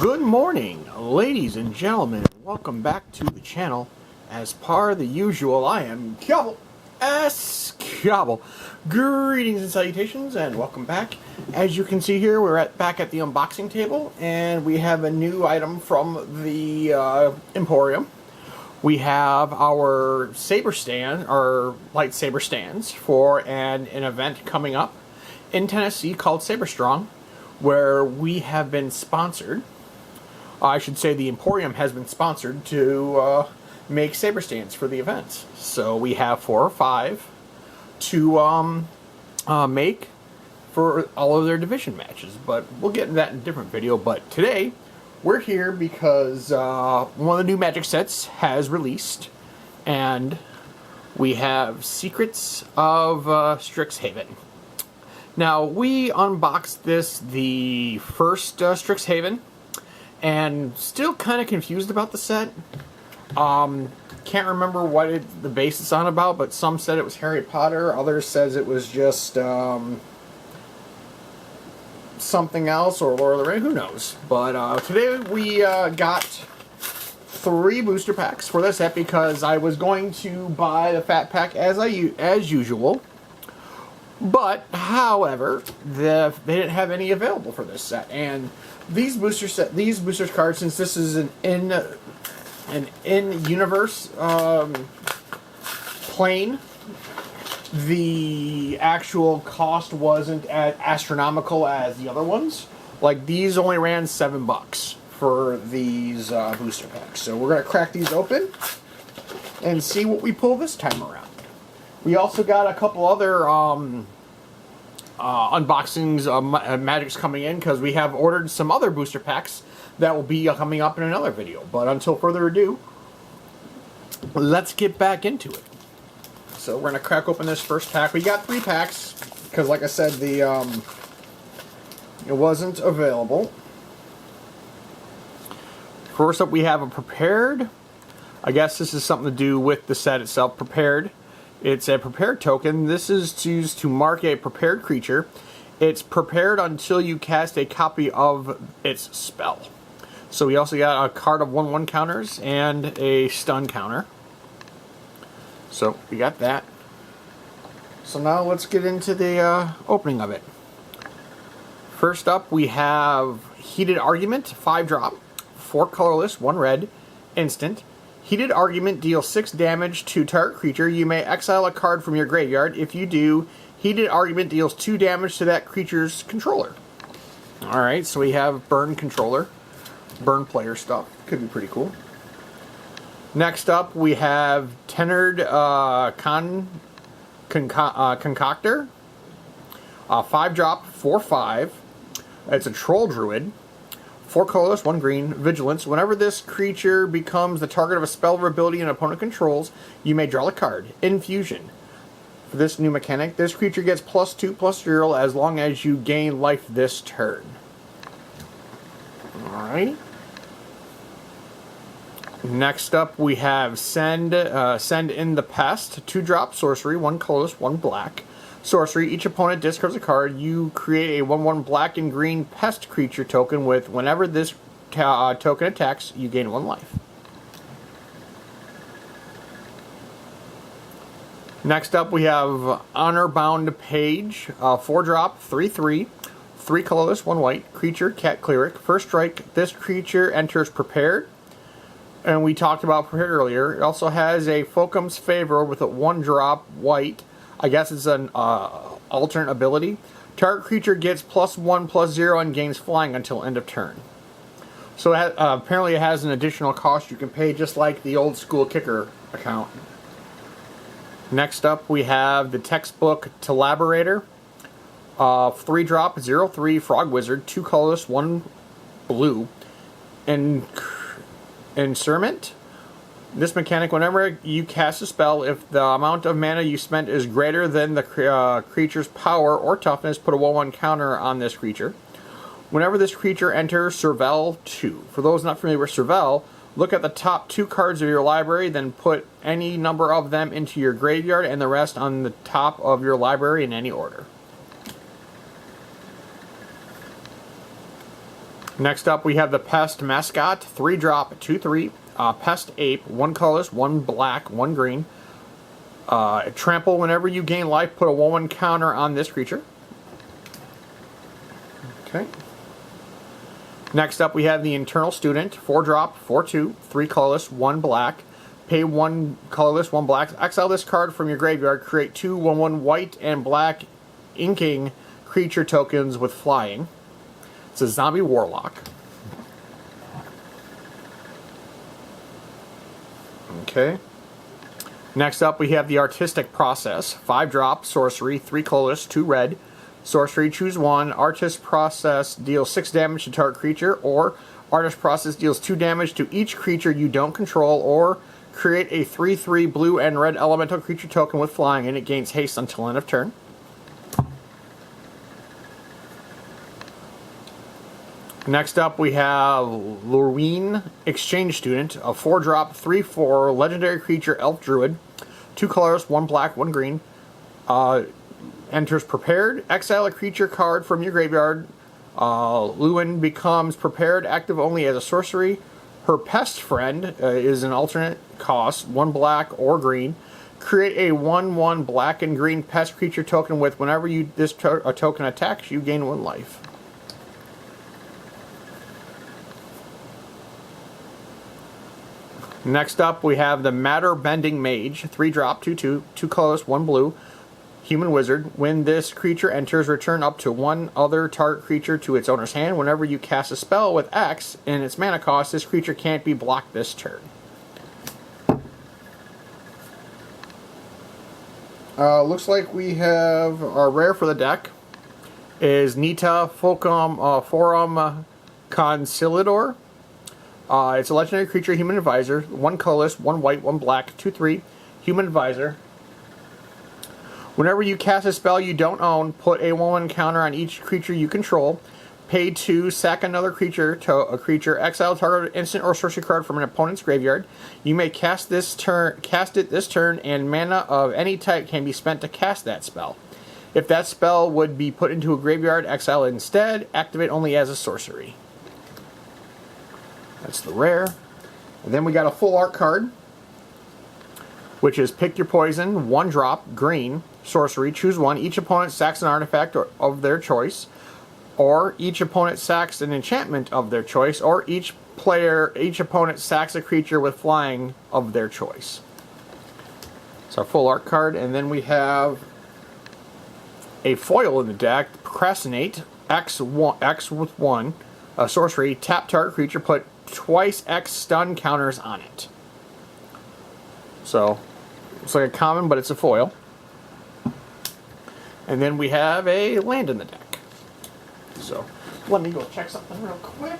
Good morning, ladies and gentlemen. Welcome back to the channel. As per the usual, I am Cobble S. Cobble. Greetings and salutations, and welcome back. As you can see here, we're back at the unboxing table, and we have a new item from the Emporium. We have our saber stand, our lightsaber stands, for an event coming up in Tennessee called Saber Strong, where we have been sponsored. I should say the Emporium has been sponsored to make saber stands for the events. So we have 4 or 5 to make for all of their division matches. But we'll get into that in a different video. But today, we're here because one of the new Magic sets has released. And we have Secrets of Strixheaven. Now, we unboxed this the first Strixheaven, and still kind of confused about the set. Can't remember what the base is on about, but some said it was Harry Potter, others says it was just something else, or Lord of the Rings, who knows. But today we got 3 booster packs for this set because I was going to buy the fat pack as usual. But, however, they didn't have any available for this set, and these booster cards, since this is an in-universe plane, the actual cost wasn't as astronomical as the other ones. Like, these only ran $7 for these booster packs. So we're gonna crack these open and see what we pull this time around. We also got a couple other unboxings of Magics coming in, because we have ordered some other booster packs that will be coming up in another video. But until further ado, let's get back into it. So we're going to crack open this first pack. We got 3 packs, because like I said, it wasn't available. First up, we have a prepared. I guess this is something to do with the set itself. Prepared. It's a prepared token. This is used to mark a prepared creature. It's prepared until you cast a copy of its spell. So we also got a card of 1/1 counters and a stun counter. So we got that. So now let's get into the opening of it. First up, we have Heated Argument, 5-drop, 4 colorless, 1 red, instant. Heated Argument deals 6 damage to target creature. You may exile a card from your graveyard. If you do, Heated Argument deals 2 damage to that creature's controller. Alright, so we have Burn Controller. Burn player stuff. Could be pretty cool. Next up, we have Tenured Concoctor. 5-drop, 4/5. It's a Troll Druid. 4 colorless, 1 green, Vigilance. Whenever this creature becomes the target of a spell or ability an opponent controls, you may draw a card. Infusion. For this new mechanic, this creature gets +2/+0 as long as you gain life this turn. Alright. Next up, we have Send in the Pest. 2-drop sorcery, 1 colorless, 1 black. Sorcery, each opponent discards a card. You create a 1/1 black and green pest creature token with whenever this token attacks, you gain 1 life. Next up, we have Honor-Bound Page, 4-drop, 3/3, 3 colorless, 1 white, creature, cat cleric. First strike, this creature enters prepared. And we talked about prepared earlier. It also has a Folcum's Favor with a 1-drop white. I guess it's an alternate ability. Target creature gets +1/+0 and gains flying until end of turn. So apparently it has an additional cost you can pay, just like the old school kicker account. Next up, we have the Textbook Talaborator. 3-drop, 0/3, Frog Wizard, 2 colorless, 1 blue. And Insurment. This mechanic, whenever you cast a spell, if the amount of mana you spent is greater than the creature's power or toughness, put a 1/1 counter on this creature. Whenever this creature enters Survel 2. For those not familiar with Survel, look at the top 2 cards of your library, then put any number of them into your graveyard and the rest on the top of your library in any order. Next up, we have the Pest Mascot, 3-drop, 2/3. Pest Ape, 1 colorless, 1 black, 1 green. Trample whenever you gain life, put a 1/1 counter on this creature. Okay. Next up, we have the Internal Student, 4-drop, 4/2, 3 colorless, 1 black. Pay 1 colorless, 1 black. Exile this card from your graveyard. Create 2 1/1 white and black inking creature tokens with flying. It's a zombie warlock. Okay. Next up, we have the Artistic Process. 5-drop, sorcery, 3 colorless, 2 red. Sorcery, choose 1. Artist Process deals 6 damage to target creature, or Artist Process deals 2 damage to each creature you don't control, or create a 3/3 blue and red elemental creature token with flying, and it gains haste until end of turn. Next up, we have Lorwyn, Exchange Student, a 4-drop, 3/4 legendary creature, Elf Druid, 2 colors, 1 black, 1 green. Enters prepared. Exile a creature card from your graveyard. Lorwyn becomes prepared, active only as a sorcery. Her Pest Friend is an alternate cost, 1 black or green. Create a 1/1 black and green pest creature token with whenever a token attacks, you gain 1 life. Next up, we have the Matter Bending Mage, 3-drop, 2/2, 2 colors, 1 blue, human wizard. When this creature enters, return up to 1 other target creature to its owner's hand. Whenever you cast a spell with X in its mana cost, this creature can't be blocked this turn. Looks like we have our rare for the deck is Nita Forum Conciliador. It's a legendary creature, human advisor, 1 colorless, 1 white, 1 black, 2/3, human advisor. Whenever you cast a spell you don't own, put a 1/1 counter on each creature you control. Pay 2, sack another creature to a creature, exile target instant or sorcery card from an opponent's graveyard. You may cast it this turn, and mana of any type can be spent to cast that spell. If that spell would be put into a graveyard, exile it instead. Activate only as a sorcery. That's the rare. And then we got a full art card, which is Pick Your Poison, 1-drop, green, sorcery, choose 1. Each opponent sacks an artifact of their choice, or each opponent sacks an enchantment of their choice, or each opponent sacks a creature with flying of their choice. It's our full art card. And then we have a foil in the deck, Procrastinate, X with 1, a sorcery, tap target creature, put twice X stun counters on it. So it's like a common, but it's a foil. And then we have a land in the deck. So let me go check something real quick.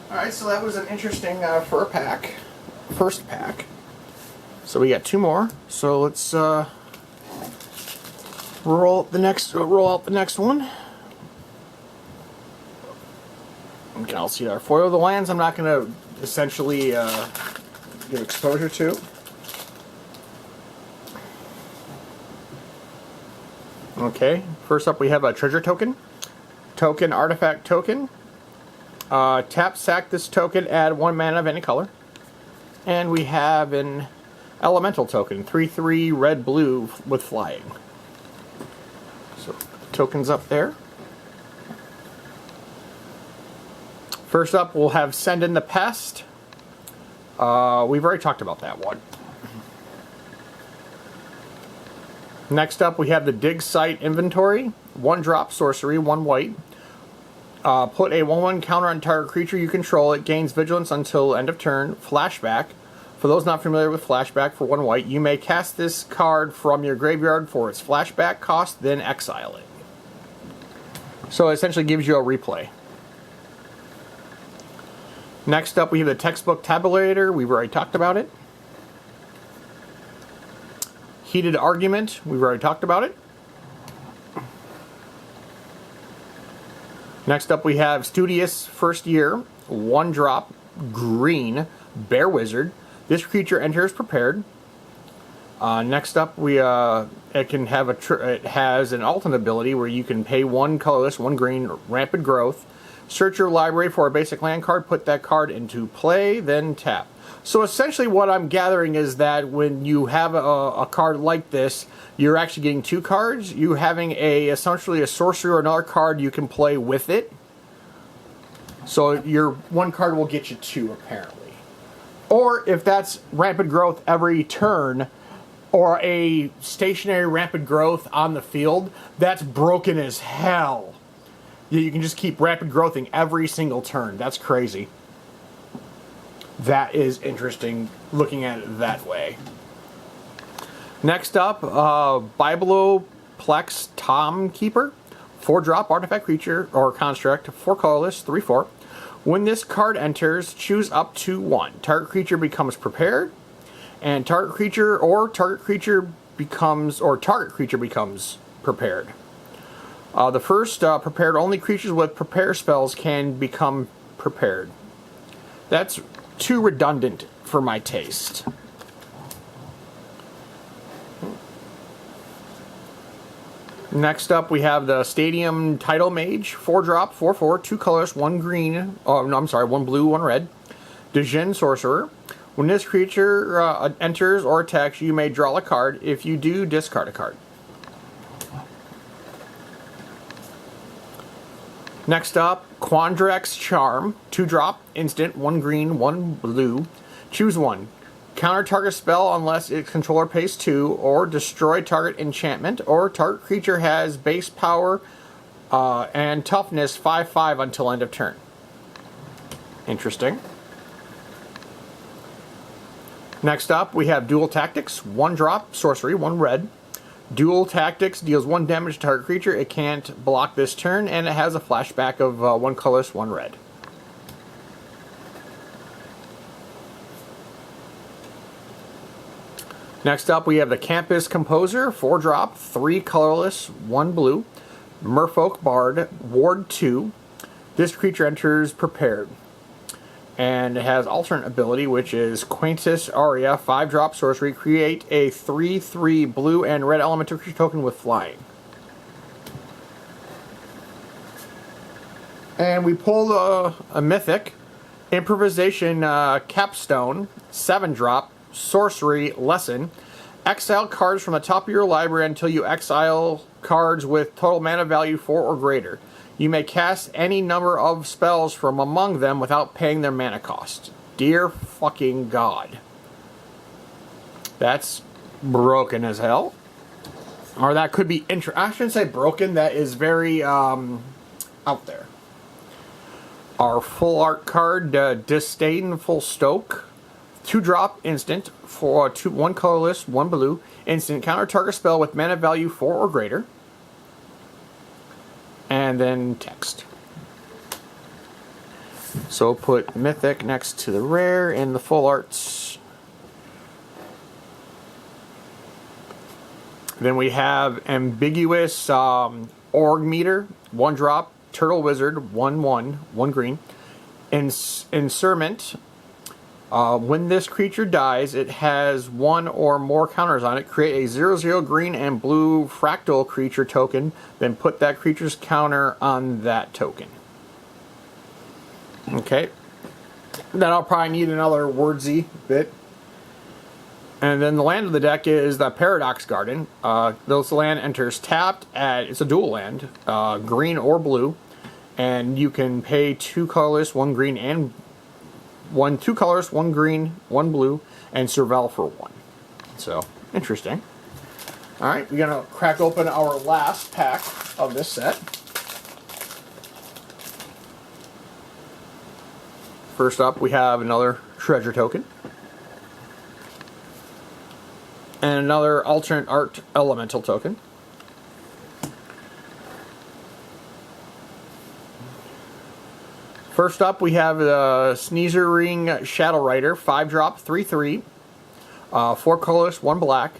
Alright, so that was an interesting first pack. So we got 2 more. So let's roll out the next one. Okay, I'll see our foil. The lands I'm not going to essentially give exposure to. Okay, first up we have a treasure token. Artifact token. Tap, sack this token, add 1 mana of any color. And we have an elemental token, 3/3 red blue with flying. So tokens up there. First up we'll have Send in the Pest. We've already talked about that one. Next up we have the Dig Site Inventory, 1-drop sorcery, 1 white. Put a 1/1 counter on target creature you control. It gains vigilance until end of turn. Flashback. For those not familiar with flashback, for 1 white, you may cast this card from your graveyard for its flashback cost, then exile it. So it essentially gives you a replay. Next up we have the Textbook Tabulator. We've already talked about it. Heated Argument. We've already talked about it. Next up we have Studious First Year, 1-drop, green bear wizard. This creature enters prepared. Next up, it can have it has an alternate ability where you can pay 1 colorless, 1 green, rampant growth. Search your library for a basic land card, put that card into play, then tap. So essentially what I'm gathering is that when you have a card like this, you're actually getting 2 cards. You having essentially a sorcery or another card you can play with it. So your 1 card will get you 2 apparently. Or if that's rampant growth every turn, or a stationary rampant growth on the field, that's broken as hell. You can just keep rapid growthing every single turn. That's crazy. That is interesting looking at it that way. Next up, Bibeloplex Tom Keeper. 4-drop artifact creature or construct, 4 colorless, 3/4. When this card enters, choose up to 1. Target creature becomes prepared, and target creature becomes prepared. The first prepared, only creatures with prepare spells can become prepared. That's too redundant for my taste. Next up, we have the Stadium Title Mage, 4-drop, 4/4, 2 colors, 1 green. Oh, no, I'm sorry, 1 blue, 1 red. Djinn Sorcerer. When this creature enters or attacks, you may draw a card. If you do, discard a card. Next up, Quandrex Charm, 2-drop, instant, 1 green, 1 blue. Choose 1. Counter target spell unless its controller pays 2, or destroy target enchantment, or target creature has base power and toughness 5/5 until end of turn. Interesting. Next up, we have Dual Tactics, 1-drop, sorcery, 1 red. Dual Tactics deals 1 damage to target creature. It can't block this turn, and it has a flashback of 1 colorless, 1 red. Next up, we have the Campus Composer, 4-drop, 3 colorless, 1 blue. Merfolk Bard, Ward 2. This creature enters prepared. And it has alternate ability, which is Quintus Aria, 5-drop sorcery. Create a 3/3 blue and red elemental creature token with flying. And we pulled a mythic. Improvisation Capstone, 7-drop, sorcery lesson. Exile cards from the top of your library until you exile cards with total mana value 4 or greater. You may cast any number of spells from among them without paying their mana cost. Dear fucking God. That's broken as hell. Or that could be I shouldn't say broken, that is very out there. Our full art card, Disdainful Stoke. 2-drop instant for 1 colorless, 1 blue. Instant, counter target spell with mana value 4 or greater. And then text. So put mythic next to the rare and the full arts. Then we have ambiguous org meter, 1-drop, turtle wizard, 1/1, 1 green. Insurment. When this creature dies, it has 1 or more counters on it. Create a 0/0 green and blue fractal creature token, then put that creature's counter on that token. Okay. Then I'll probably need another wordsy bit. And then the land of the deck is the Paradox Garden. This land enters tapped it's a dual land, green or blue. And you can pay 2 colorless, 1 green, and 2 colors, 1 green, 1 blue, and Surveil for 1. So, interesting. Alright, we're going to crack open our last pack of this set. First up, we have another treasure token. And another alternate art elemental token. First up, we have the Sneezer Ring Shadow Rider, 5-drop, 3/3, 4 colorless, 1 black.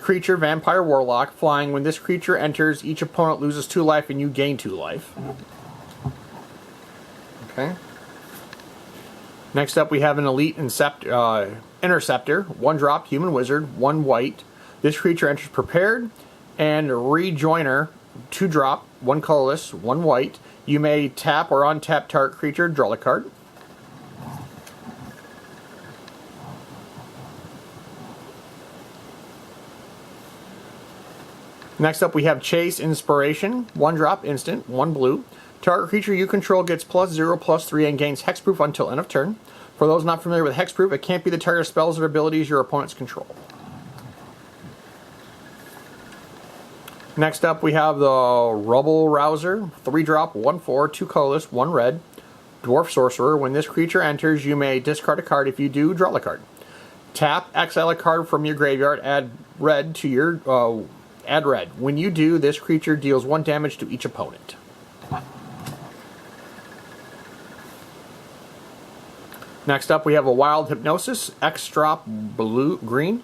Creature, Vampire Warlock, flying. When this creature enters, each opponent loses 2 life and you gain 2 life. Okay. Next up, we have an Elite Interceptor, 1-drop, Human Wizard, 1 white. This creature enters prepared, and Rejoiner, 2-drop, 1 colorless, 1 white. You may tap or untap target creature, draw a card. Next up, we have Chase Inspiration, 1-drop, instant, 1 blue. Target creature you control gets +0/+3 and gains hexproof until end of turn. For those not familiar with hexproof, it can't be the target of spells or abilities your opponents control. Next up, we have the Rubble Rouser, 3-drop, 1/4, 2 colorless, 1 red. Dwarf Sorcerer. When this creature enters, you may discard a card. If you do, draw a card. Tap, exile a card from your graveyard, add red to your add red. When you do, this creature deals 1 damage to each opponent. Next up, we have a Wild Hypnosis, X-drop, green.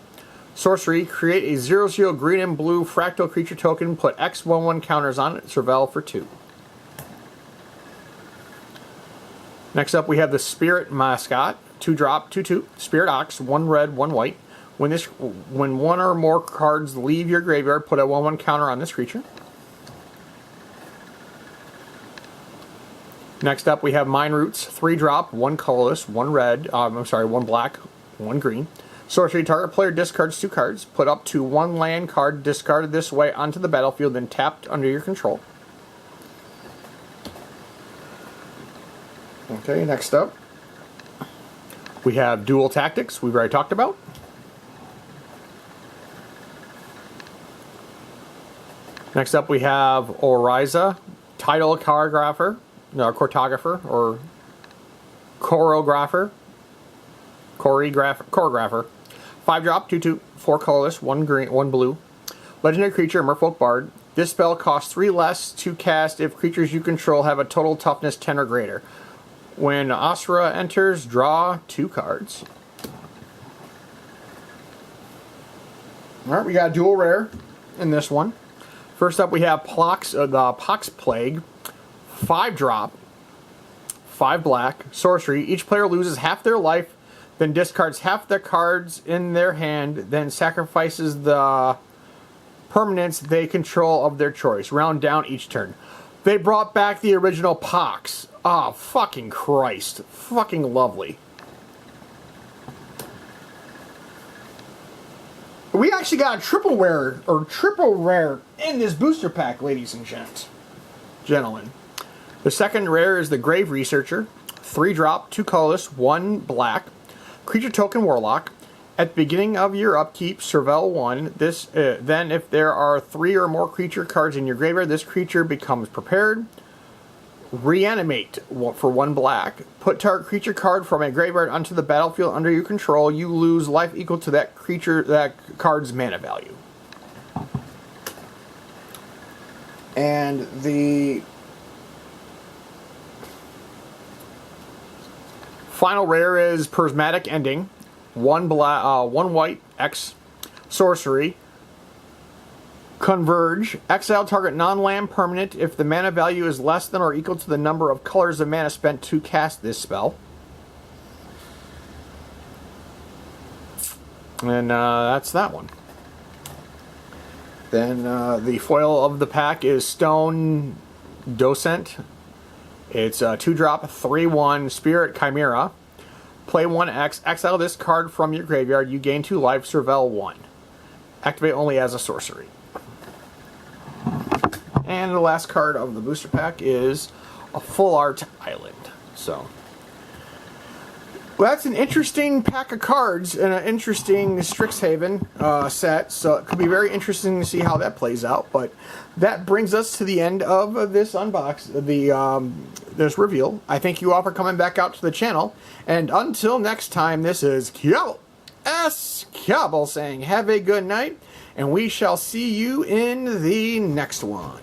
Sorcery, create a 0/0 green and blue fractal creature token, put X/1/1 counters on it, surveil for 2. Next up, we have the Spirit Mascot, 2-drop, 2/2, Spirit Ox, 1 red, 1 white. When 1 or more cards leave your graveyard, put a 1/1 counter on this creature. Next up, we have Mind Roots, 3-drop, 1 colorless, 1 red, 1 black, 1 green. Sorcery, target player discards 2 cards. Put up to 1 land card discarded this way onto the battlefield, then tapped under your control. Okay, next up, we have Dual Tactics, we've already talked about. Next up, we have Oriza, Title Choreographer, or Choreographer. 5-drop, 2/2, 4 colorless, 1 green, 1 blue. Legendary creature, Merfolk Bard. This spell costs 3 less to cast if creatures you control have a total toughness 10 or greater. When Asura enters, draw 2 cards. Alright, we got a dual rare in this one. First up, we have the Pox Plague, 5-drop, 5 black, sorcery. Each player loses half their life, then discards half the cards in their hand, then sacrifices the permanents they control of their choice. Round down each turn. They brought back the original Pox. Oh, fucking Christ. Fucking lovely. We actually got a triple rare in this booster pack, ladies and gentlemen. The second rare is the Grave Researcher, 3-drop, 2 colorless, 1 black, creature token Warlock. At the beginning of your upkeep, surveil 1. Then, if there are 3 or more creature cards in your graveyard, this creature becomes prepared. Reanimate for 1 black. Put target creature card from a graveyard onto the battlefield under your control. You lose life equal to that card's mana value. And the final rare is Prismatic Ending, 1 white, X, sorcery. Converge, exile target non-land permanent if the mana value is less than or equal to the number of colors of mana spent to cast this spell. And that's that one. Then the foil of the pack is Stone Docent. It's a 2-drop, 3/1 Spirit Chimera. Play 1X, exile this card from your graveyard. You gain 2 life, surveil 1. Activate only as a sorcery. And the last card of the booster pack is a Full Art Island. So, well, that's an interesting pack of cards and an interesting Strixheaven set. So it could be very interesting to see how that plays out. But that brings us to the end of this this reveal. I thank you all for coming back out to the channel. And until next time, this is Kyabble saying have a good night. And we shall see you in the next one.